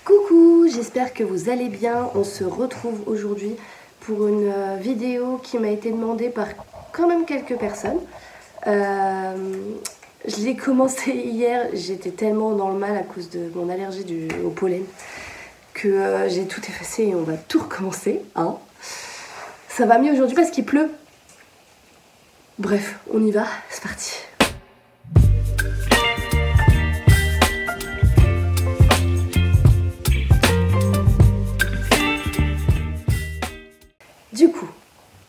Coucou, j'espère que vous allez bien. On se retrouve aujourd'hui pour une vidéo qui m'a été demandée par quand même quelques personnes. Je l'ai commencé hier, j'étais tellement dans le mal à cause de mon allergie au pollen que j'ai tout effacé et on va tout recommencer. Hein. Ça va mieux aujourd'hui parce qu'il pleut. Bref, on y va, c'est parti. Du coup,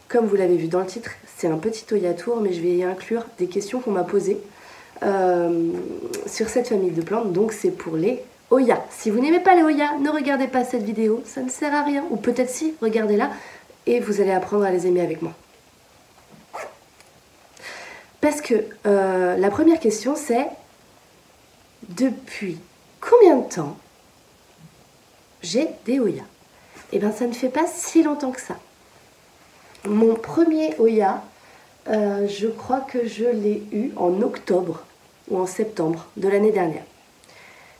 comme vous l'avez vu dans le titre, c'est un petit Oya Tour, mais je vais y inclure des questions qu'on m'a posées sur cette famille de plantes. Donc c'est pour les Oya. Si vous n'aimez pas les Oya, ne regardez pas cette vidéo, ça ne sert à rien. Ou peut-être si, regardez-la et vous allez apprendre à les aimer avec moi. Parce que la première question c'est: depuis combien de temps j'ai des Oya? Eh bien ça ne fait pas si longtemps que ça. Mon premier Oya, je crois que je l'ai eu en octobre ou en septembre de l'année dernière.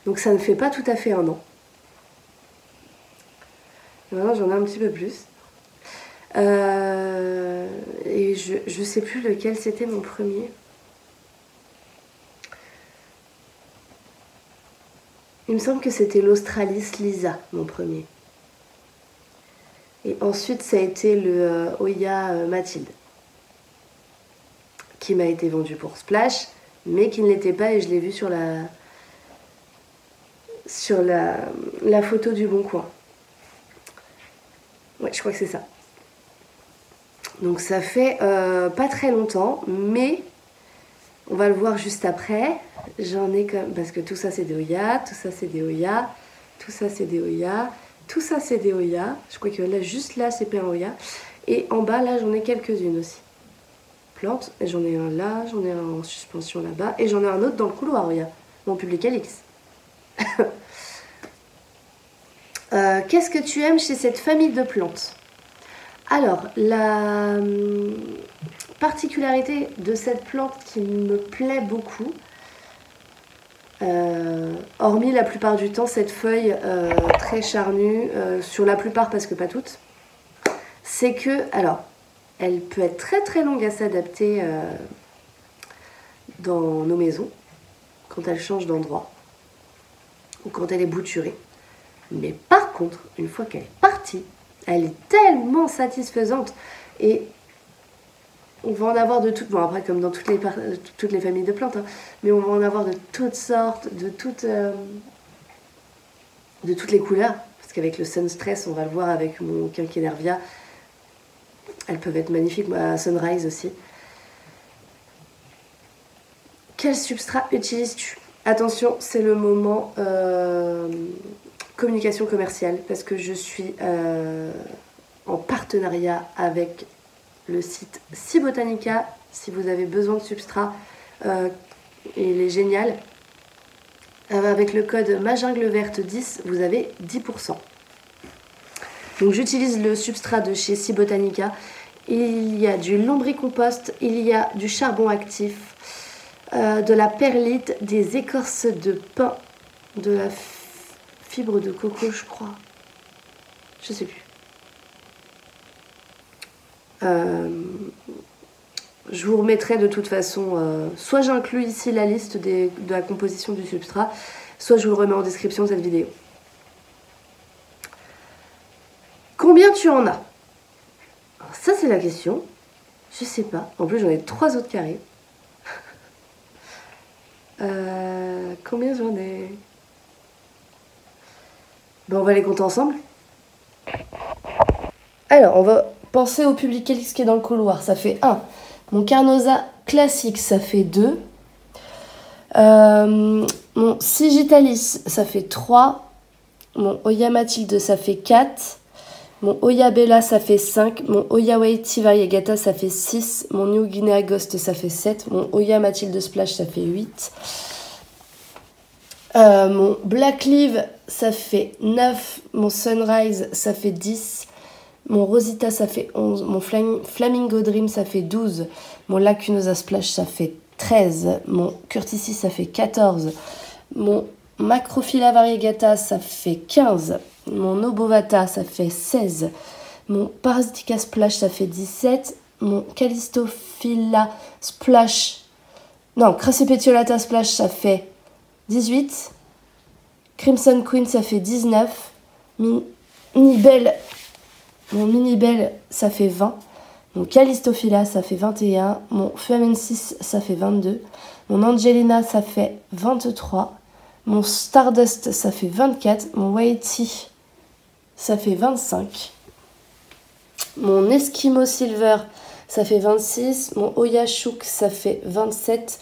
Donc ça ne fait pas tout à fait un an. Et maintenant j'en ai un petit peu plus. Et je sais plus lequel c'était mon premier. Il me semble que c'était l'Australis Lisa, mon premier. Et ensuite, ça a été le Oya Mathilde, qui m'a été vendu pour Splash, mais qui ne l'était pas, et je l'ai vu sur la photo du Bon Coin. Ouais, je crois que c'est ça. Donc ça fait pas très longtemps, mais on va le voir juste après. J'en ai comme... Parce que tout ça c'est des Oya, tout ça c'est des Oya, tout ça c'est des Oya... Tout ça c'est des Oya, je crois que là, juste là c'est pas un Oya. Et en bas là j'en ai quelques-unes aussi. Plantes, et j'en ai un là, j'en ai un en suspension là-bas, et j'en ai un autre dans le couloir Oya, mon Publicalix. Qu'est-ce que tu aimes chez cette famille de plantes? Alors, la particularité de cette plante qui me plaît beaucoup, hormis la plupart du temps cette feuille très charnue, sur la plupart parce que pas toutes, c'est que, alors, elle peut être très très longue à s'adapter dans nos maisons, quand elle change d'endroit, ou quand elle est bouturée. Mais par contre, une fois qu'elle est partie, elle est tellement satisfaisante, et on va en avoir de toutes, bon après comme dans toutes les familles de plantes, hein, mais on va en avoir de toutes sortes, de toutes les couleurs, parce qu'avec le Sunstress, on va le voir avec mon Quinquenervia, elles peuvent être magnifiques, à Sunrise aussi. Quel substrat utilises-tu? Attention, c'est le moment communication commerciale, parce que je suis en partenariat avec le site Cibotanica. Si vous avez besoin de substrat, il est génial. Avec le code MAJUNGLEVERTE10, vous avez 10%. Donc j'utilise le substrat de chez Cibotanica. Il y a du lombricompost, il y a du charbon actif, de la perlite, des écorces de pin, de la fibre de coco, je crois. Je sais plus. Je vous remettrai de toute façon, soit j'inclus ici la liste de la composition du substrat, soit je vous le remets en description de cette vidéo. Combien tu en as? Alors ça c'est la question, je sais pas, en plus j'en ai 3 autres carrés. Combien j'en ai? Ben, on va les compter ensemble. Alors on va penser au Publicalix qui est dans le couloir, ça fait 1. Mon Carnosa classique, ça fait 2. Mon Sigitalis, ça fait 3. Mon Oya Mathilde, ça fait 4. Mon Oya Bella, ça fait 5. Mon Oya Waiiti Variegata, ça fait 6. Mon New Guinea Ghost, ça fait 7. Mon Oya Mathilde Splash, ça fait 8. Mon Black Leaf, ça fait 9. Mon Sunrise, ça fait 10. Mon Rosita, ça fait 11. Mon Flamingo Dream, ça fait 12. Mon Lacunosa Splash, ça fait 13. Mon Curtisis, ça fait 14. Mon Macrophylla variegata, ça fait 15. Mon Obovata, ça fait 16. Mon Parasitica splash, ça fait 17. Mon Callistophila splash, non, Crassipetiolata splash, ça fait 18. Crimson Queen, ça fait 19. Mon Minibelle, ça fait 20. Mon Callistophila, ça fait 21. Mon Fuamensis, ça fait 22. Mon Angelina, ça fait 23. Mon Stardust, ça fait 24. Mon Whitey, ça fait 25. Mon Eskimo Silver, ça fait 26. Mon Oya Chouk, ça fait 27.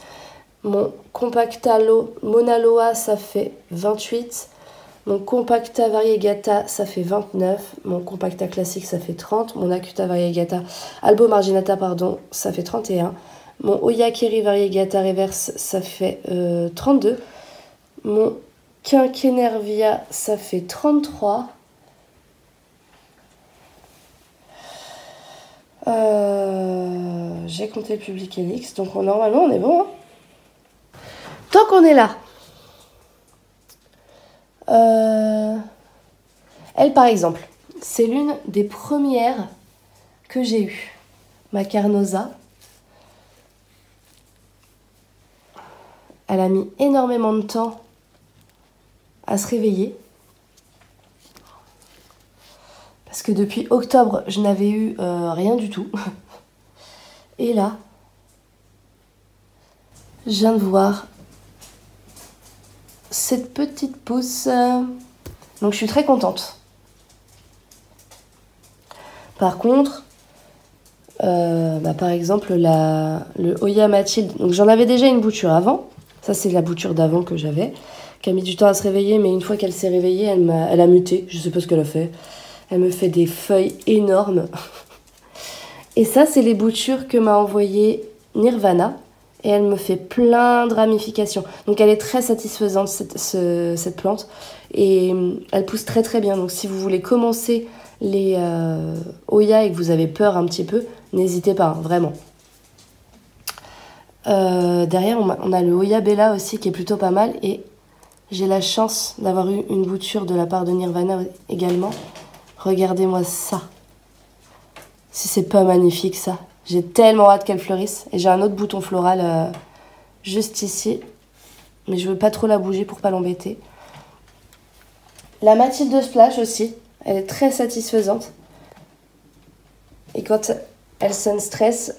Mon Compacta Monaloa, ça fait 28. Mon Compacta Variegata, ça fait 29. Mon Compacta Classique, ça fait 30. Mon Acuta Variegata, Albo Marginata, pardon, ça fait 31. Mon Oyakeri Variegata Reverse, ça fait 32. Mon Quinquenervia, ça fait 33. J'ai compté le public Elix, donc normalement on est bon. Hein. Tant qu'on est là. Elle par exemple, c'est l'une des premières que j'ai eues. Ma Carnosa. Elle a mis énormément de temps à se réveiller. Parce que depuis octobre, je n'avais eu rien du tout. Et là, je viens de voir cette petite pousse. Donc je suis très contente. Par contre, par exemple, le Oya Mathilde. Donc j'en avais déjà une bouture avant. Ça, c'est la bouture d'avant que j'avais. Qui a mis du temps à se réveiller, mais une fois qu'elle s'est réveillée, elle a muté. Je sais pas ce qu'elle a fait. Elle me fait des feuilles énormes. Et ça, c'est les boutures que m'a envoyé Nirvana. Et elle me fait plein de ramifications. Donc elle est très satisfaisante, cette plante. Et elle pousse très très bien. Donc si vous voulez commencer les Oya et que vous avez peur un petit peu, n'hésitez pas, hein, vraiment. Derrière, on a le Oya Bella aussi qui est plutôt pas mal. Et j'ai la chance d'avoir eu une bouture de la part de Nirvana également. Regardez-moi ça. Si c'est pas magnifique ça. J'ai tellement hâte qu'elle fleurisse. Et j'ai un autre bouton floral juste ici. Mais je veux pas trop la bouger pour pas l'embêter. La Mathilde Splash aussi. Elle est très satisfaisante. Et quand elle sunstress,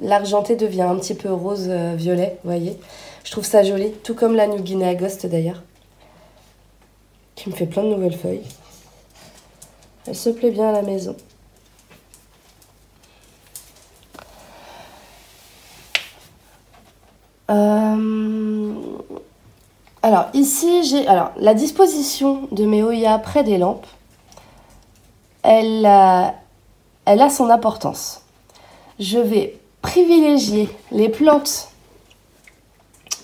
l'argenté devient un petit peu rose-violet, vous voyez. Je trouve ça joli. Tout comme la New Guinea Ghost d'ailleurs. Qui me fait plein de nouvelles feuilles. Elle se plaît bien à la maison. Alors ici j'ai la disposition de mes Oya près des lampes. Elle a son importance. Je vais privilégier les plantes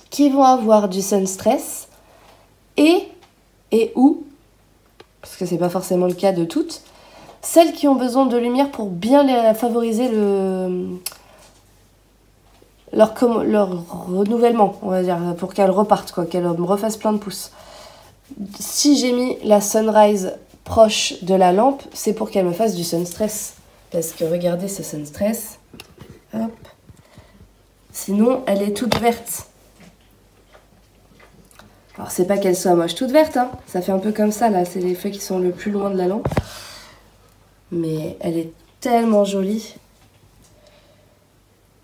qui vont avoir du sunstress et ou, parce que c'est pas forcément le cas de toutes, celles qui ont besoin de lumière pour bien favoriser leur renouvellement, on va dire, pour qu'elles repartent, quoi, qu'elles me refassent plein de pousses. Si j'ai mis la Sunrise proche de la lampe, c'est pour qu'elle me fasse du sunstress. Parce que regardez ce sunstress. Hop. Sinon, elle est toute verte. Alors, c'est pas qu'elle soit moche toute verte, hein. Ça fait un peu comme ça, là. C'est les feuilles qui sont le plus loin de la lampe. Mais elle est tellement jolie.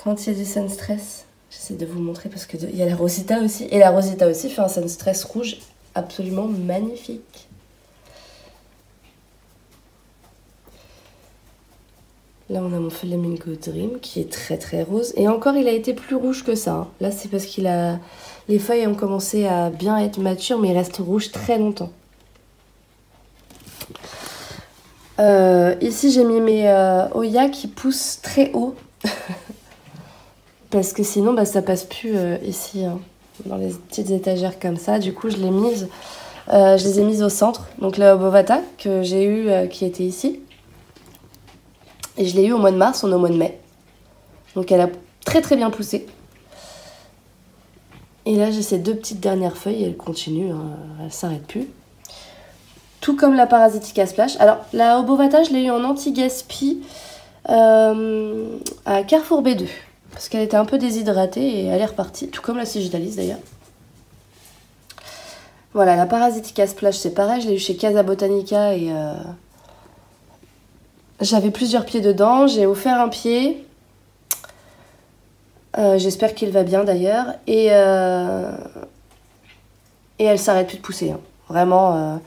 Quand il y a du sunstress, j'essaie de vous montrer parce qu'il y a la Rosita aussi. Et la Rosita aussi fait un sunstress rouge absolument magnifique. Là, on a mon Flamingo Dream qui est très très rose. Et encore, il a été plus rouge que ça. Hein. Là, c'est parce les feuilles ont commencé à bien être matures, mais il reste rouge très longtemps. Ici, j'ai mis mes Oya qui poussent très haut. Parce que sinon, ça passe plus ici, hein, dans les petites étagères comme ça. Du coup, je les ai mises au centre. Donc, la Obovata que j'ai eue, qui était ici. Et je l'ai eue au mois de mars, on est au mois de mai. Donc, elle a très très bien poussé. Et là, j'ai ces 2 petites dernières feuilles, elles continuent, hein, elles s'arrêtent plus. Tout comme la Parasitica Splash. Alors, la Obovata, je l'ai eu en anti-gaspi à Carrefour B2. Parce qu'elle était un peu déshydratée et elle est repartie. Tout comme la Sigitalis d'ailleurs. Voilà, la Parasitica Splash, c'est pareil. Je l'ai eu chez Casa Botanica et j'avais plusieurs pieds dedans. J'ai offert un pied. J'espère qu'il va bien d'ailleurs. Et elle s'arrête plus de pousser. Hein. Vraiment...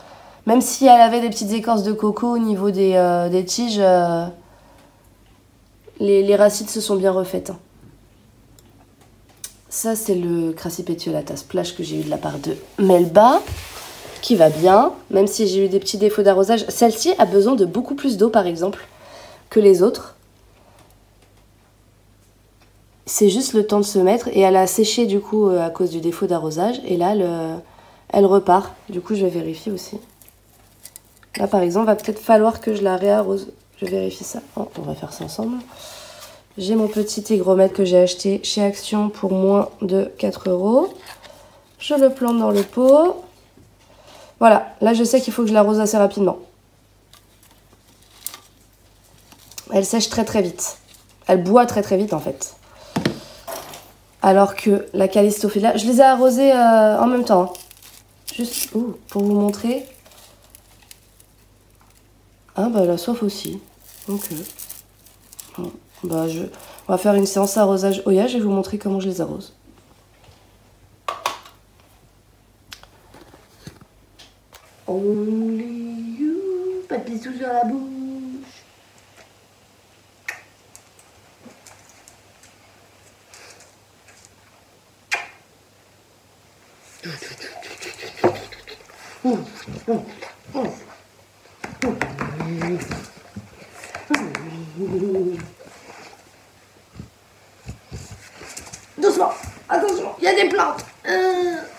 Même si elle avait des petites écorces de coco au niveau des tiges, les racines se sont bien refaites. Hein. Ça, c'est le Crassipétiolata Splash que j'ai eu de la part de Melba, qui va bien, même si j'ai eu des petits défauts d'arrosage. Celle-ci a besoin de beaucoup plus d'eau, par exemple, que les autres. C'est juste le temps de se mettre, et elle a séché, du coup, à cause du défaut d'arrosage. Et là, elle repart. Du coup, je vais vérifier aussi. Là, par exemple, va peut-être falloir que je la réarrose. Je vérifie ça. Oh, on va faire ça ensemble. J'ai mon petit hygromètre que j'ai acheté chez Action pour moins de 4 €. Je le plante dans le pot. Voilà, là, je sais qu'il faut que je l'arrose assez rapidement. Elle sèche très très vite. Elle boit très très vite, en fait. Alors que la Callistophila, je les ai arrosées en même temps. Hein. Juste pour vous montrer... Ah bah la soif aussi. Donc bon, bah on va faire une séance arrosage Oya, je vais vous montrer comment je les arrose. Only you, pas de bisous sur la bouche. Doucement, attention, il y a des plantes.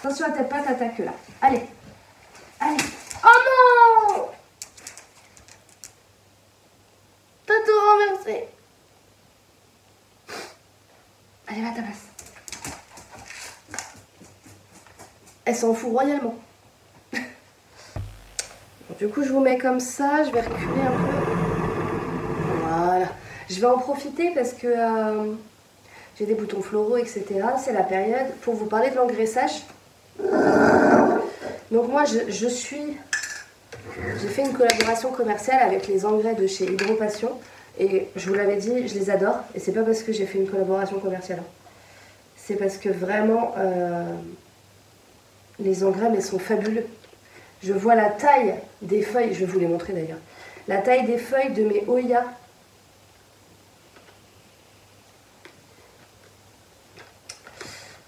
Attention à tes pattes, à ta queue là. Allez, allez. Oh non! T'as tout renversé. Allez, va à ta place. Elle s'en fout royalement. Du coup, je vous mets comme ça, je vais reculer un peu. Voilà. Je vais en profiter parce que j'ai des boutons floraux, etc. C'est la période pour vous parler de l'engraissage. Donc moi, j'ai fait une collaboration commerciale avec les engrais de chez Hydropassion. Et je vous l'avais dit, je les adore. Et c'est pas parce que j'ai fait une collaboration commerciale. C'est parce que vraiment, les engrais mais sont fabuleux. Je vois la taille des feuilles, je vais vous les montrer d'ailleurs. La taille des feuilles de mes Oya.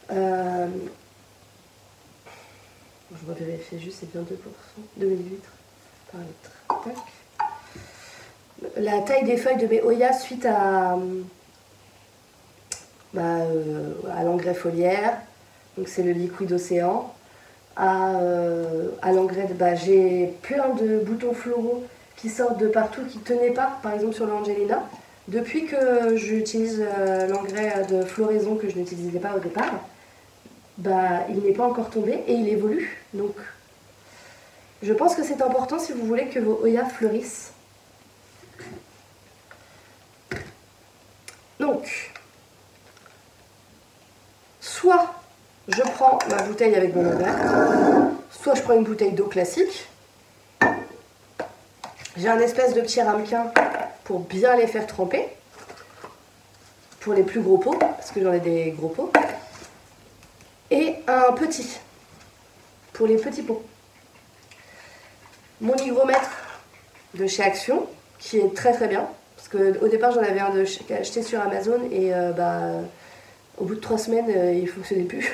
Je vais vérifier juste, c'est bien 2%. 2000 litres par litre. Tac. La taille des feuilles de mes Oya suite à l'engrais foliaire. Donc c'est le liquide océan. À l'engrais de... j'ai plein de boutons floraux qui sortent de partout, qui ne tenaient pas, par exemple sur l'Angelina. Depuis que j'utilise l'engrais de floraison que je n'utilisais pas au départ, il n'est pas encore tombé et il évolue. Donc je pense que c'est important si vous voulez que vos Oya fleurissent. Donc, soit je prends ma bouteille avec mon engrais, soit je prends une bouteille d'eau classique. J'ai un espèce de petit ramequin pour bien les faire tremper. Pour les plus gros pots, parce que j'en ai des gros pots. Et un petit, pour les petits pots. Mon hygromètre de chez Action, qui est très très bien. Parce qu'au départ j'en avais un acheté sur Amazon et au bout de 3 semaines il ne fonctionnait plus.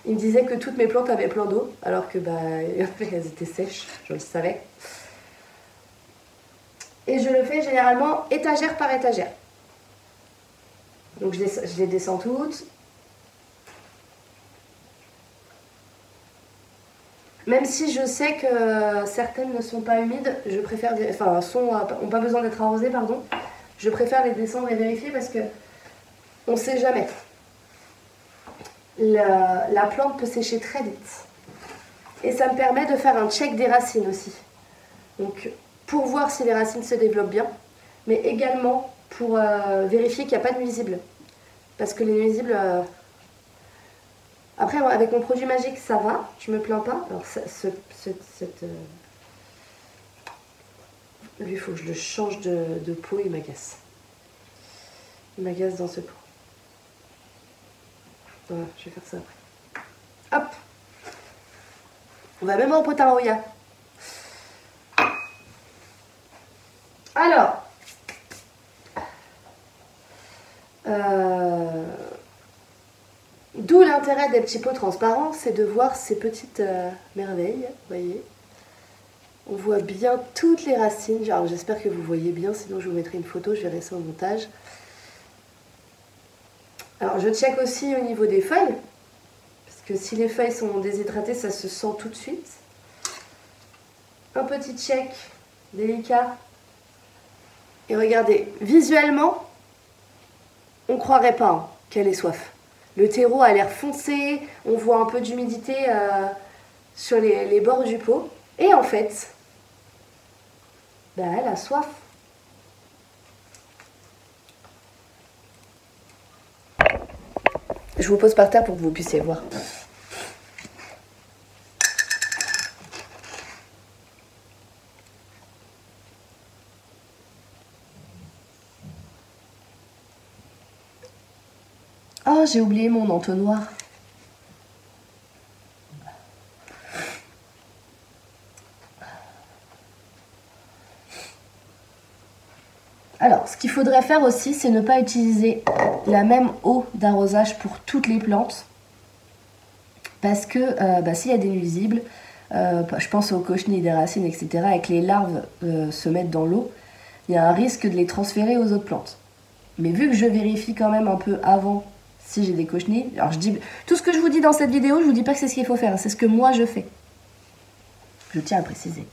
Il me disait que toutes mes plantes avaient plein d'eau, alors que elles étaient sèches, je le savais. Et je le fais généralement étagère par étagère. Donc je les descends toutes. Même si je sais que certaines ne sont pas humides, je préfère, n'ont pas besoin d'être arrosées, pardon. Je préfère les descendre et vérifier parce que on ne sait jamais. la plante peut sécher très vite. Et ça me permet de faire un check des racines aussi. Donc pour voir si les racines se développent bien, mais également pour vérifier qu'il n'y a pas de nuisibles. Parce que les nuisibles... Après, avec mon produit magique, ça va, je me plains pas. Alors, lui, il faut que je le change de pot, il m'agace. Il m'agace dans ce pot. Voilà, je vais faire ça après. Hop! On va même en pot à Oya. Alors, d'où l'intérêt des petits pots transparents, c'est de voir ces petites merveilles, vous voyez. On voit bien toutes les racines. Alors, j'espère que vous voyez bien, sinon je vous mettrai une photo, je verrai ça au montage. Alors je check aussi au niveau des feuilles, parce que si les feuilles sont déshydratées, ça se sent tout de suite. Un petit check délicat. Et regardez, visuellement, on ne croirait pas qu'elle ait soif. Le terreau a l'air foncé, on voit un peu d'humidité sur les bords du pot. Et en fait, ben, elle a soif. Je vous pose par terre pour que vous puissiez voir. Oh, j'ai oublié mon entonnoir. Alors, ce qu'il faudrait faire aussi, c'est ne pas utiliser la même eau d'arrosage pour toutes les plantes. Parce que s'il y a des nuisibles, je pense aux cochenilles des racines, etc., et que les larves se mettent dans l'eau, il y a un risque de les transférer aux autres plantes. Mais vu que je vérifie quand même un peu avant si j'ai des cochenilles, alors je dis, tout ce que je vous dis dans cette vidéo, je vous dis pas que c'est ce qu'il faut faire, c'est ce que moi je fais. Je tiens à préciser.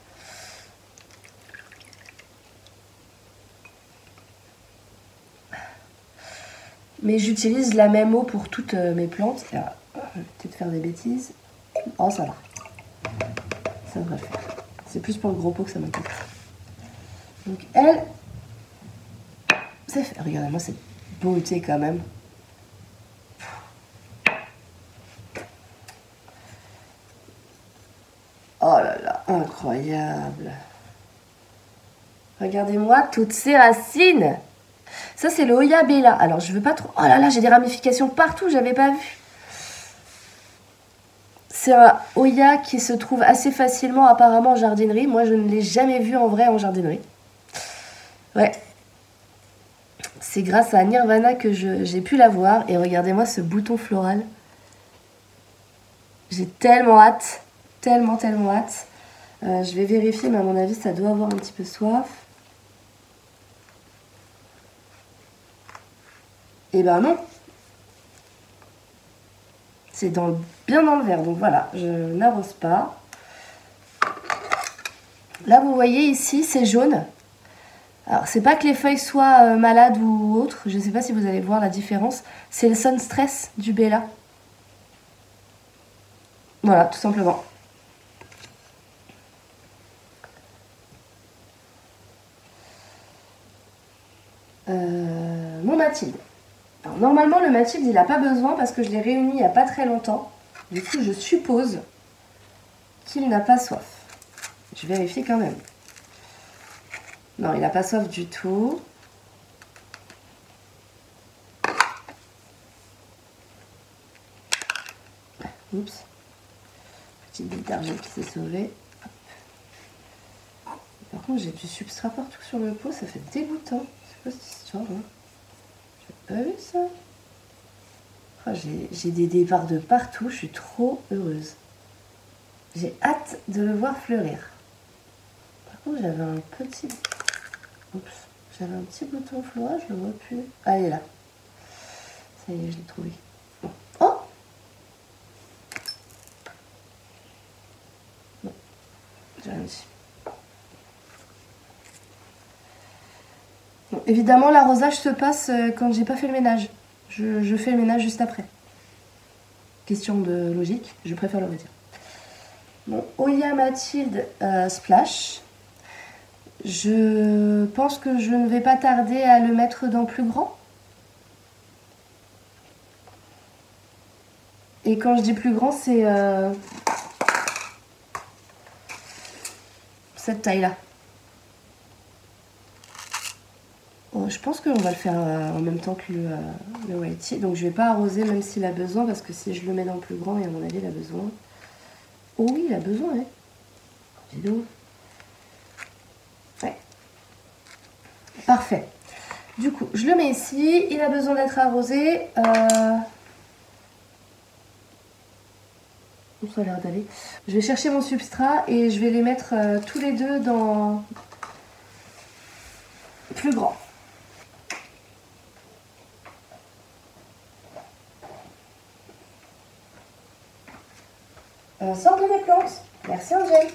Mais j'utilise la même eau pour toutes mes plantes. Alors, je vais peut-être faire des bêtises. Oh, ça va. Ça devrait le faire. C'est plus pour le gros pot que ça m'inquiète. Donc, elle, c'est fait. Regardez-moi cette beauté quand même. Oh là là, incroyable. Regardez-moi toutes ces racines. Ça, c'est le Oya Bella. Alors, je veux pas trop... Oh là là, j'ai des ramifications partout, j'avais pas vu. C'est un Oya qui se trouve assez facilement apparemment en jardinerie. Moi, je ne l'ai jamais vu en vrai en jardinerie. Ouais. C'est grâce à Nirvana que j'ai pu l'avoir. Et regardez-moi ce bouton floral. J'ai tellement hâte. Tellement hâte. Je vais vérifier, mais à mon avis, ça doit avoir un petit peu soif. Et ben non. C'est bien dans le verre, donc voilà, je n'arrose pas. Là, vous voyez ici, c'est jaune. Alors, c'est pas que les feuilles soient malades ou autres, je ne sais pas si vous allez voir la différence. C'est le Sun Stress du Bella. Voilà, tout simplement. Mon Mathilde. Alors, normalement, le Mathilde, il n'a pas besoin parce que je l'ai réuni il n'y a pas très longtemps. Du coup, je suppose qu'il n'a pas soif. Je vérifie quand même. Non, il n'a pas soif du tout. Oups. Petite bille d'argent qui s'est sauvée. Par contre, j'ai du substrat partout sur le pot. Ça fait dégoûtant. C'est quoi cette histoire, hein? J'ai pas vu ça. Oh, j'ai des départs de partout. Je suis trop heureuse. J'ai hâte de le voir fleurir. Par contre, j'avais un petit... Oups. J'avais un petit bouton floral, je le vois plus. Ah, il est là. Ça y est, je l'ai trouvé. Oh! Non. J'ai rien dit. Bon, évidemment, l'arrosage se passe quand j'ai pas fait le ménage. Je fais le ménage juste après. question de logique, je préfère le redire. Mon Oya Mathilde Splash. Je pense que je ne vais pas tarder à le mettre dans plus grand. Et quand je dis plus grand, c'est cette taille-là. Bon, je pense qu'on va le faire en même temps que le Whitey. Donc je ne vais pas arroser même s'il a besoin, parce que si je le mets dans le plus grand, et à mon avis il a besoin. Oh oui, il a besoin, hein. Dis donc. Ouais. Parfait. Du coup, je le mets ici. Il a besoin d'être arrosé. Ça a l'air d'aller. Je vais chercher mon substrat et je vais les mettre tous les deux dans plus grand. Sors de mes plantes. Merci Angèle.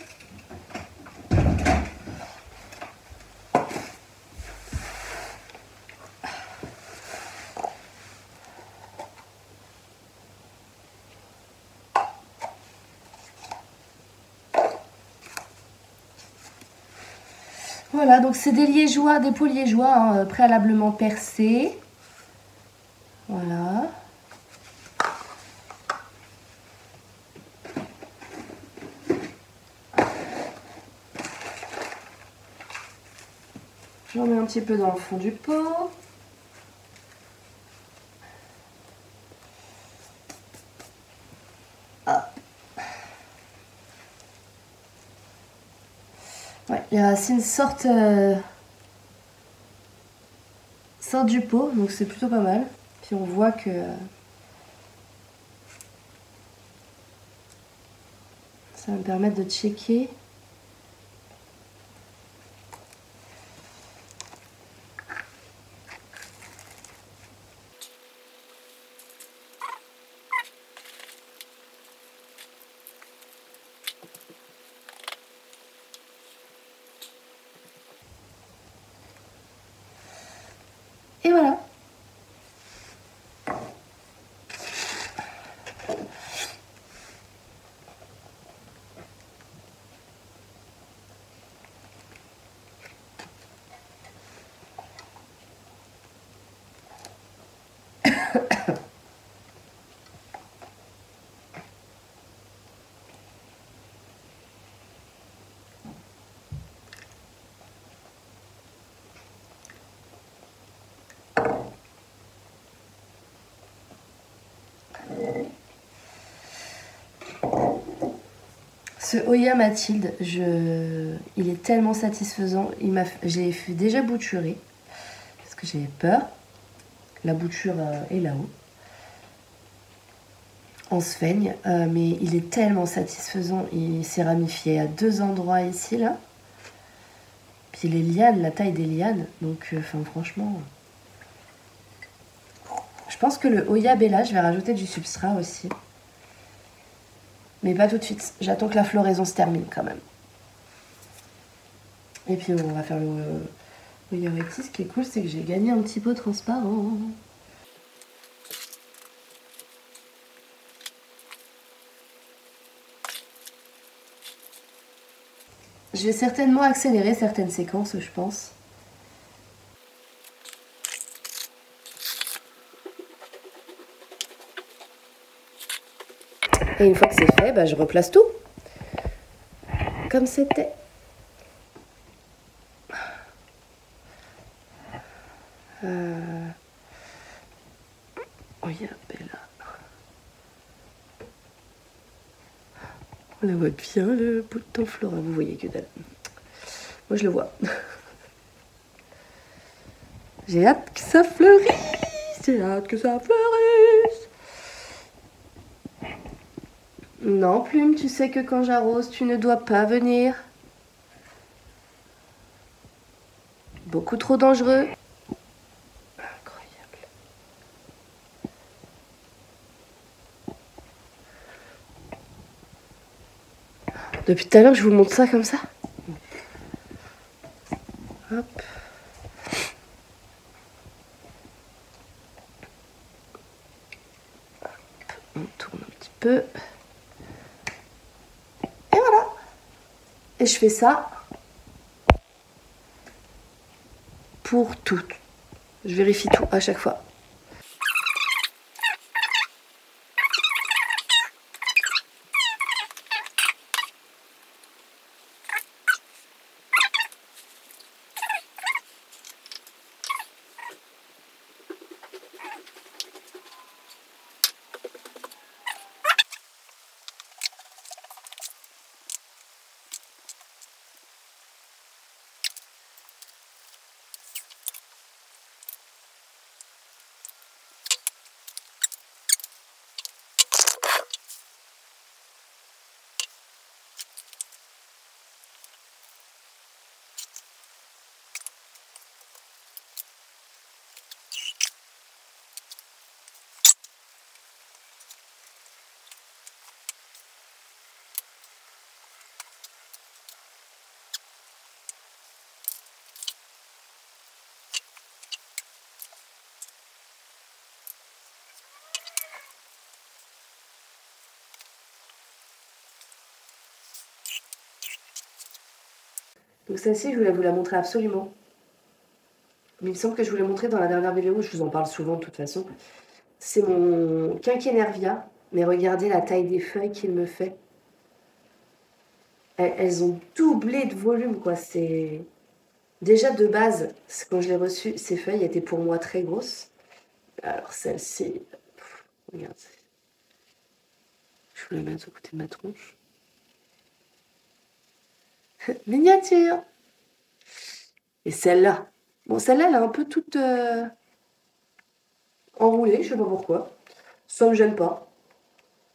Voilà, donc c'est des liégeois, des pots liégeois hein, préalablement percés. Voilà. J'en mets un petit peu dans le fond du pot. Ouais, les racines sortent du pot, donc c'est plutôt pas mal. Puis on voit que ça va me permettre de checker. Et voilà. Ce Oya Mathilde, il est tellement satisfaisant. J'ai déjà bouturé parce que j'avais peur. La bouture est là-haut, en sphaigne, mais il est tellement satisfaisant. Il s'est ramifié à 2 endroits ici, là. Puis les lianes, la taille des lianes, donc franchement... Je pense que le Oya Bella, je vais rajouter du substrat aussi. Mais pas tout de suite. J'attends que la floraison se termine quand même. Et puis on va faire le Oya Whitey. Ce qui est cool, c'est que j'ai gagné un petit pot transparent. Je vais certainement accélérer certaines séquences, je pense. Et une fois que c'est fait, bah, je replace tout. Comme c'était. Oya Bella. On la voit bien, le bouton flora. Vous voyez que dalle. Moi, je le vois. J'ai hâte que ça fleurisse. J'ai hâte que ça fleurisse. Non, Plume, tu sais que quand j'arrose, tu ne dois pas venir. Beaucoup trop dangereux. Incroyable. Depuis tout à l'heure, je vous montre ça comme ça. Hop. On tourne un petit peu. Et voilà. Et je fais ça pour tout. Je vérifie tout à chaque fois. Donc celle-ci, je voulais vous la montrer absolument. Mais il me semble que je vous l'ai montré dans la dernière vidéo, je vous en parle souvent de toute façon. C'est mon Quinquénervia, mais regardez la taille des feuilles qu'il me fait. Elles ont doublé de volume, quoi. C'est déjà de base, quand je l'ai reçue, ces feuilles étaient pour moi très grosses. Alors celle-ci, regarde. Je vais la mettre au côté de ma tronche. Miniature. Et celle-là. Bon, celle-là, elle est un peu toute enroulée, je sais pas pourquoi. Ça me gêne pas.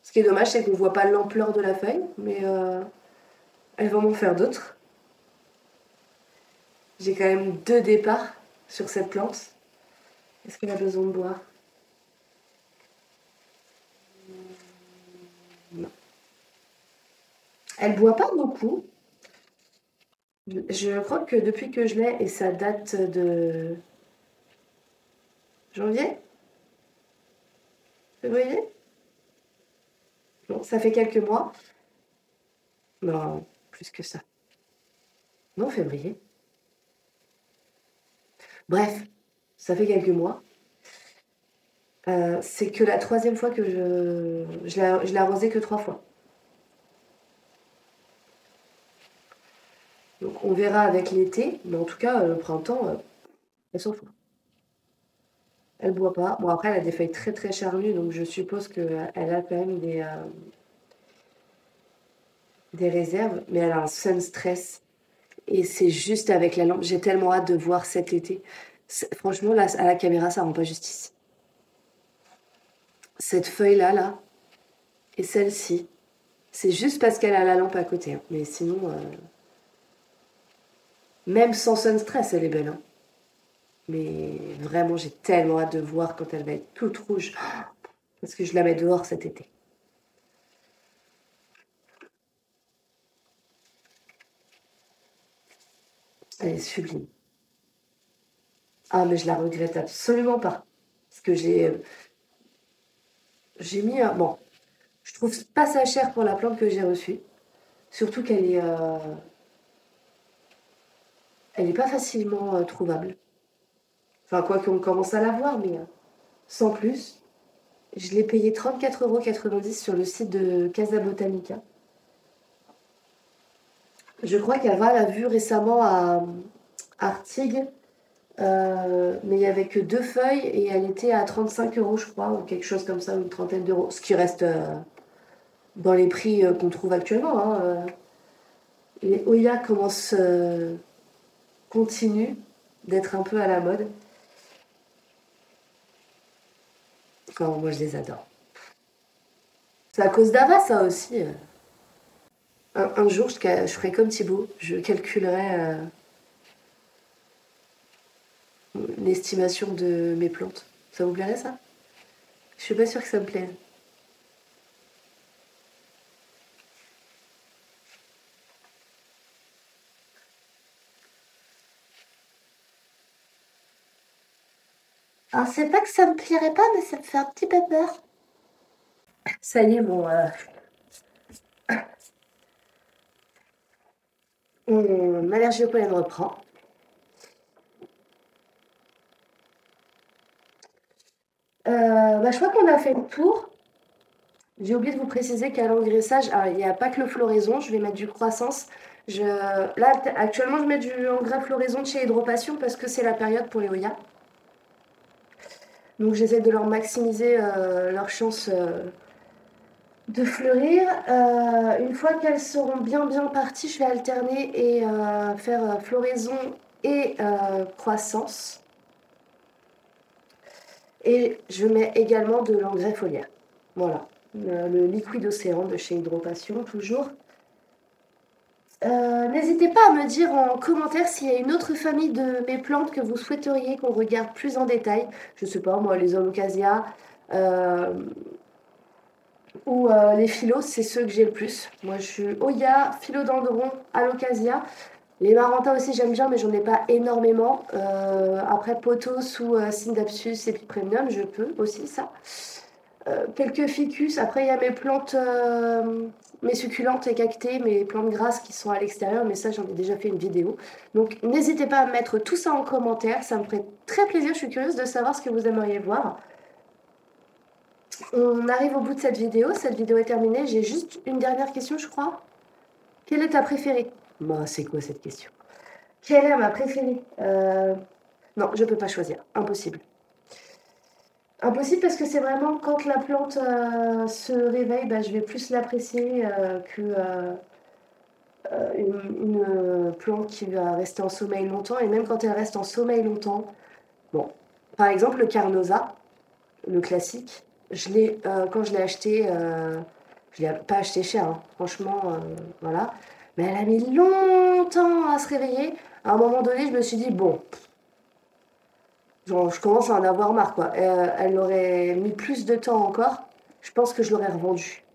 Ce qui est dommage, c'est qu'on voit pas l'ampleur de la feuille, mais elle va m'en faire d'autres. J'ai quand même 2 départs sur cette plante. Est-ce qu'elle a besoin de boire? Non. Elle boit pas beaucoup. Je crois que depuis que je l'ai, et ça date de janvier? Février? Non, ça fait quelques mois. Non, plus que ça. Non, février. Bref, ça fait quelques mois. C'est que la 3e fois que je l'ai arrosée que 3 fois. Donc on verra avec l'été, mais en tout cas, le printemps, elle s'en fout. Elle boit pas. Bon, après, elle a des feuilles très très charnues, donc je suppose qu'elle a quand même des réserves, mais elle a un sun stress. Et c'est juste avec la lampe. J'ai tellement hâte de voir cet été. Franchement, là, à la caméra, ça rend pas justice. Cette feuille-là, là, et celle-ci, c'est juste parce qu'elle a la lampe à côté, hein. Mais sinon, même sans sun stress, elle est belle, hein. Mais vraiment, j'ai tellement hâte de voir quand elle va être toute rouge. Parce que je la mets dehors cet été. Elle est sublime. Ah, mais je la regrette absolument pas. Parce que j'ai mis un... Bon, je trouve pas ça cher pour la plante que j'ai reçue. Surtout qu'elle est... elle est pas facilement trouvable. Enfin, quoi qu'on commence à la voir, mais sans plus. Je l'ai payé 34,90 € sur le site de Casa Botanica. Je crois qu'Ava l'a vue récemment à Artigues, mais il n'y avait que 2 feuilles et elle était à 35 € je crois, ou quelque chose comme ça, ou une trentaine d'euros. Ce qui reste dans les prix qu'on trouve actuellement, hein. Les Oya continuent d'être un peu à la mode. Enfin, moi je les adore. C'est à cause d'Ava ça aussi. Un jour je ferai comme Thibaut, je calculerai l'estimation de mes plantes. Ça vous plairait ça? Je suis pas sûre que ça me plaise. Alors c'est pas que ça me plairait pas, mais ça me fait un petit peu peur. Ça y est, mon allergie au pollen reprend. Je crois qu'on a fait le tour. J'ai oublié de vous préciser qu'à l'engraissage, il n'y a pas que le floraison, je vais mettre du croissance. Là, actuellement, je mets du engrais floraison de chez Hydropassion parce que c'est la période pour les Oya. Donc j'essaie de leur maximiser leur chance de fleurir. Une fois qu'elles seront bien parties, je vais alterner et faire floraison et croissance. Et je mets également de l'engrais foliaire. Voilà, le liquide océan de chez Hydropassion, toujours. N'hésitez pas à me dire en commentaire s'il y a une autre famille de mes plantes que vous souhaiteriez qu'on regarde plus en détail. Je sais pas, moi, les alocasia ou les philos, c'est ceux que j'ai le plus. Moi, je suis Oya, philodendron, alocasia. Les Maranta aussi, j'aime bien, mais j'en ai pas énormément. Après, pothos ou Scindapsus epipremnum, je peux aussi, ça. Quelques ficus. Après, il y a mes plantes, mes succulentes et cactées, mes plantes grasses qui sont à l'extérieur, mais ça, j'en ai déjà fait une vidéo. Donc, n'hésitez pas à mettre tout ça en commentaire, ça me ferait très plaisir. Je suis curieuse de savoir ce que vous aimeriez voir. On arrive au bout de cette vidéo est terminée. J'ai juste une dernière question, je crois. Quelle est ta préférée? Bah, c'est quoi cette question? Quelle est ma préférée? Non, je peux pas choisir. Impossible. Impossible parce que c'est vraiment quand la plante se réveille, je vais plus l'apprécier que une plante qui va rester en sommeil longtemps. Et même quand elle reste en sommeil longtemps, bon, par exemple le Carnosa, le classique, quand je l'ai acheté, je l'ai pas acheté cher, hein, franchement, voilà. Mais elle a mis longtemps à se réveiller. À un moment donné, je me suis dit, bon, genre, je commence à en avoir marre, quoi. Elle aurait mis plus de temps encore. Je pense que je l'aurais revendue.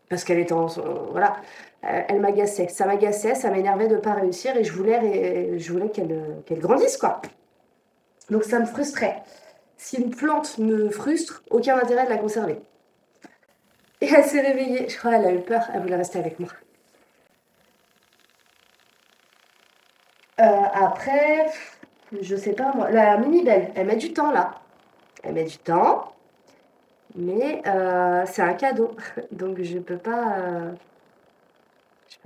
Parce qu'elle était en... Voilà. Elle m'agaçait. Ça m'agaçait, ça m'énervait de ne pas réussir et je voulais qu'elle grandisse, quoi. Donc ça me frustrait. Si une plante me frustre, aucun intérêt de la conserver. Et elle s'est réveillée. Je crois qu'elle a eu peur. Elle voulait rester avec moi. Après, je sais pas moi. La mini-belle, elle met du temps, là. Elle met du temps. Mais c'est un cadeau, donc je peux pas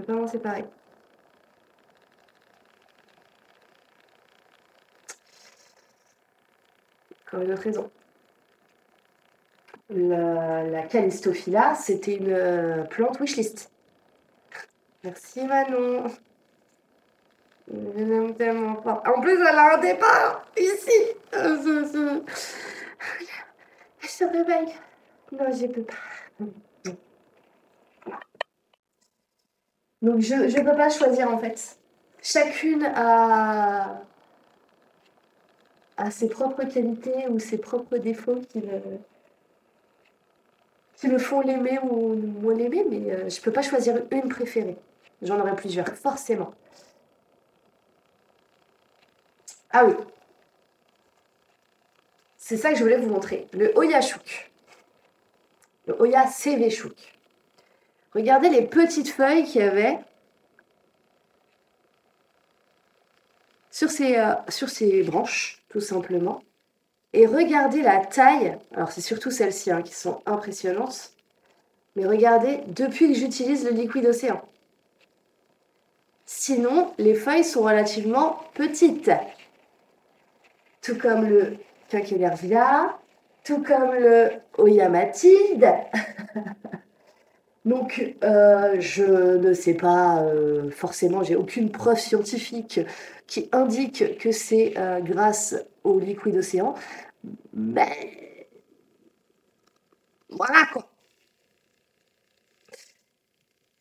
m'en séparer. Encore une autre raison. La Callistophila, c'était une plante wishlist. Merci Manon. Je l'aime tellement pas. En plus, elle a un départ ici. Elle se réveille. Non, je peux pas. Donc je ne peux pas choisir en fait. Chacune a ses propres qualités ou ses propres défauts qui me font l'aimer ou moins l'aimer, mais je peux pas choisir une préférée. J'en aurai plusieurs, forcément. Ah oui, c'est ça que je voulais vous montrer. Le Oya Chouk. Le Oya CV Chouk. Regardez les petites feuilles qu'il y avait sur ces branches, tout simplement. Et regardez la taille. Alors c'est surtout celles-ci qui sont impressionnantes. Mais regardez, depuis que j'utilise le liquide océan. Sinon, les feuilles sont relativement petites. Tout comme le Caquelervia, tout comme le Oya Mathilde. Donc, je ne sais pas, forcément, j'ai aucune preuve scientifique qui indique que c'est grâce au liquide océan. Mais voilà quoi.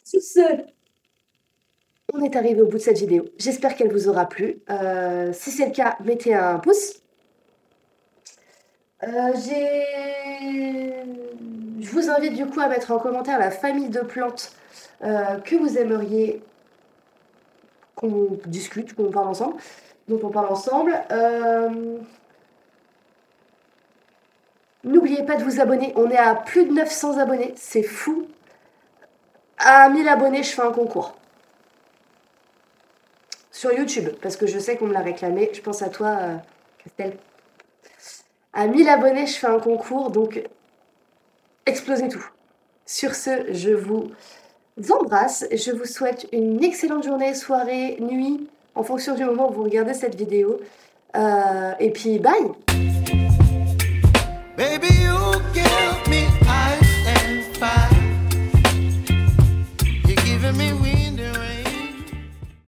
Sur ce, on est arrivé au bout de cette vidéo. J'espère qu'elle vous aura plu. Si c'est le cas, mettez un pouce. Je vous invite du coup à mettre en commentaire la famille de plantes que vous aimeriez qu'on discute, qu'on parle ensemble, dont on parle ensemble. N'oubliez pas de vous abonner. On est à plus de 900 abonnés. C'est fou. À 1000 abonnés, je fais un concours. Sur YouTube, parce que je sais qu'on me l'a réclamé. Je pense à toi, Christelle. À 1000 abonnés, je fais un concours. Donc, explosez tout. Sur ce, je vous embrasse. Je vous souhaite une excellente journée, soirée, nuit, en fonction du moment où vous regardez cette vidéo. Et puis, bye!